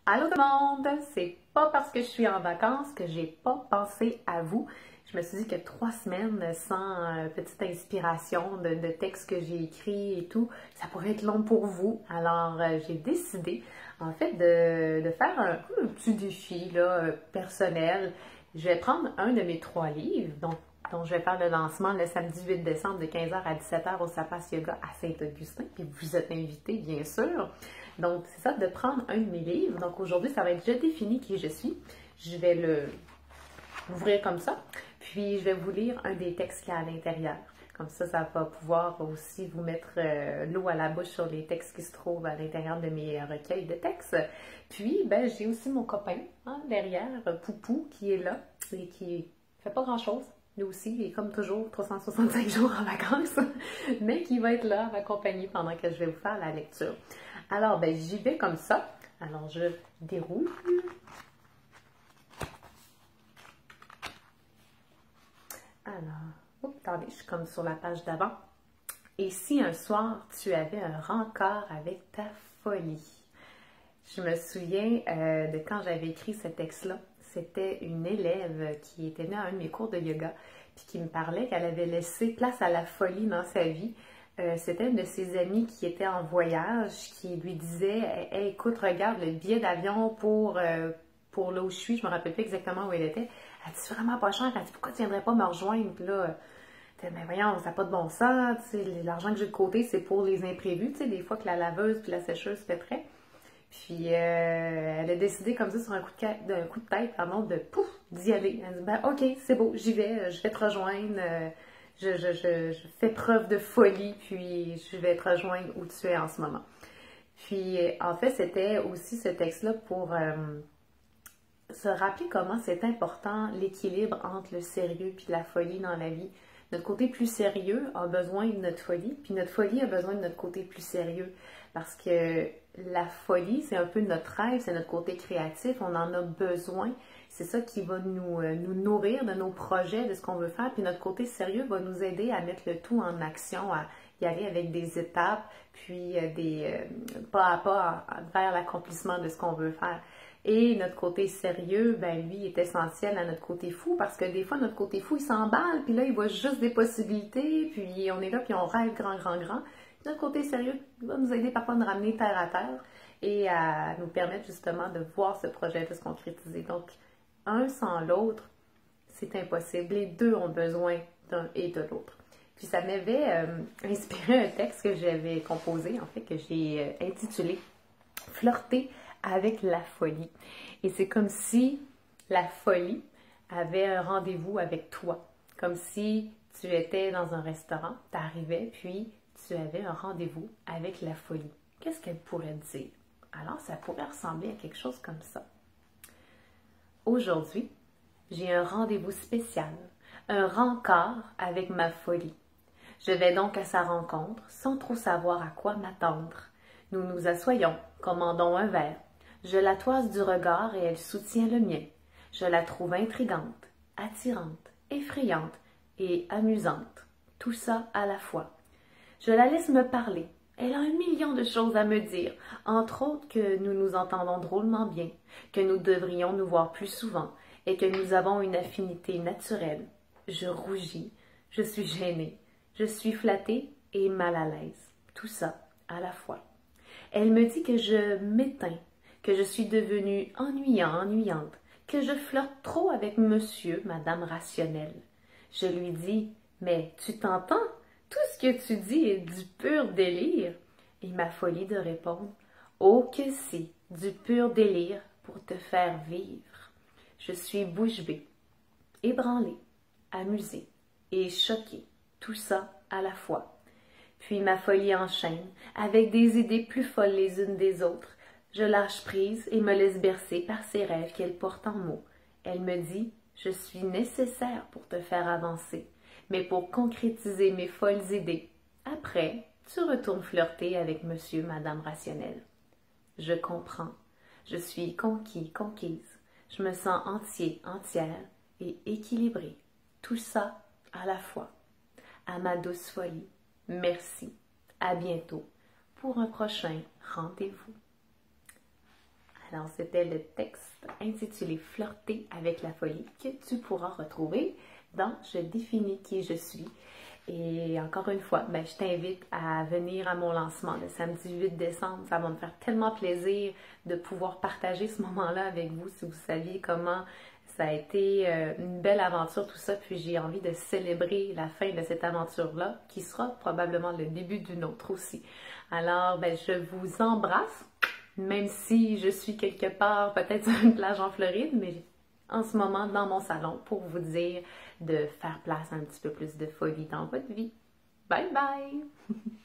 Allô tout le monde! C'est pas parce que je suis en vacances que j'ai pas pensé à vous. Je me suis dit que 3 semaines sans petite inspiration de textes que j'ai écrits et tout, ça pourrait être long pour vous. Alors j'ai décidé en fait de faire un petit défi là, personnel. Je vais prendre un de mes 3 livres, dont je vais faire le lancement le samedi 8 décembre de 15h à 17h au Sapas Yoga à Saint-Augustin. Puis vous êtes invités, bien sûr. Donc, c'est ça, de prendre un de mes livres. Donc, aujourd'hui, ça va être « Je définis qui je suis ». Je vais l'ouvrir comme ça. Puis, je vais vous lire un des textes qu'il y a à l'intérieur. Comme ça va pouvoir aussi vous mettre l'eau à la bouche sur les textes qui se trouvent à l'intérieur de mes recueils de textes. Puis, ben, j'ai aussi mon copain derrière, Poupou, qui est là et qui fait pas grand-chose. Lui aussi, il est comme toujours 365 jours en vacances, mais qui va être là à m'accompagner pendant que je vais vous faire la lecture. Alors, ben, j'y vais comme ça. Alors, je déroule. Alors, attendez, je suis comme sur la page d'avant. Et si un soir, tu avais un rencard avec ta folie? Je me souviens de quand j'avais écrit ce texte-là. C'était une élève qui était venue à un de mes cours de yoga, puis qui me parlait qu'elle avait laissé place à la folie dans sa vie. C'était une de ses amies qui était en voyage, qui lui disait hey, écoute, regarde le billet d'avion pour là où je suis, je me rappelle plus exactement où elle était. Elle dit c'est vraiment pas cher. Elle dit pourquoi tu viendrais pas me rejoindre? Puis là, mais voyons, ça n'a pas de bon sens. L'argent que j'ai de côté, c'est pour les imprévus. Des fois que la laveuse puis la sécheuse pèteraient. Puis elle a décidé comme ça sur un coup de tête, pardon, de pouf, d'y aller. Elle dit ben ok, c'est beau, j'y vais, je vais te rejoindre. Je fais preuve de folie, puis je vais te rejoindre où tu es en ce moment. Puis, en fait, c'était aussi ce texte-là pour se rappeler comment c'est important l'équilibre entre le sérieux puis la folie dans la vie. Notre côté plus sérieux a besoin de notre folie, puis notre folie a besoin de notre côté plus sérieux. Parce que la folie, c'est un peu notre rêve, c'est notre côté créatif, on en a besoin. C'est ça qui va nous nourrir de nos projets, de ce qu'on veut faire. Puis notre côté sérieux va nous aider à mettre le tout en action, à y aller avec des étapes, puis des pas à pas vers l'accomplissement de ce qu'on veut faire. Et notre côté sérieux, ben lui, est essentiel à notre côté fou, parce que des fois, notre côté fou, il s'emballe, puis là, il voit juste des possibilités, puis on est là, puis on rêve grand, grand, grand. Notre côté sérieux va nous aider parfois à nous ramener terre à terre et à nous permettre justement de voir ce projet de se concrétiser. Donc, un sans l'autre, c'est impossible. Les deux ont besoin d'un et de l'autre. Puis ça m'avait inspiré un texte que j'avais composé, en fait, que j'ai intitulé « Flirter avec la folie ». Et c'est comme si la folie avait un rendez-vous avec toi. Comme si tu étais dans un restaurant, tu arrivais, puis tu avais un rendez-vous avec la folie. Qu'est-ce qu'elle pourrait te dire? Alors, ça pourrait ressembler à quelque chose comme ça. Aujourd'hui, j'ai un rendez-vous spécial, un rencard avec ma folie. Je vais donc à sa rencontre sans trop savoir à quoi m'attendre. Nous nous assoyons, commandons un verre. Je la toise du regard et elle soutient le mien. Je la trouve intrigante, attirante, effrayante et amusante. Tout ça à la fois. Je la laisse me parler. Elle a 1 million de choses à me dire, entre autres que nous nous entendons drôlement bien, que nous devrions nous voir plus souvent et que nous avons une affinité naturelle. Je rougis, je suis gênée, je suis flattée et mal à l'aise. Tout ça à la fois. Elle me dit que je m'éteins, que je suis devenue ennuyante, que je flirte trop avec monsieur, madame rationnelle. Je lui dis, mais tu t'entends? Tout ce que tu dis est du pur délire. Et ma folie de répondre, oh que si, du pur délire pour te faire vivre. Je suis bouche bée, ébranlée, amusée et choquée, tout ça à la fois. Puis ma folie enchaîne, avec des idées plus folles les unes des autres. Je lâche prise et me laisse bercer par ses rêves qu'elle porte en mots. Elle me dit, je suis nécessaire pour te faire avancer, mais pour concrétiser mes folles idées. Après, tu retournes flirter avec monsieur, madame rationnelle. Je comprends. Je suis conquis, conquise. Je me sens entier, entière et équilibrée. Tout ça à la fois. À ma douce folie. Merci. À bientôt pour un prochain rendez-vous. Alors, c'était le texte intitulé Flirter avec la folie que tu pourras retrouver dans Je définis qui je suis. Et encore une fois, ben, je t'invite à venir à mon lancement le samedi 8 décembre. Ça va me faire tellement plaisir de pouvoir partager ce moment-là avec vous, si vous saviez comment ça a été une belle aventure, tout ça. Puis j'ai envie de célébrer la fin de cette aventure-là, qui sera probablement le début d'une autre aussi. Alors, ben, je vous embrasse, même si je suis quelque part, peut-être sur une plage en Floride, mais en ce moment dans mon salon pour vous dire de faire place à un petit peu plus de folie dans votre vie. Bye bye!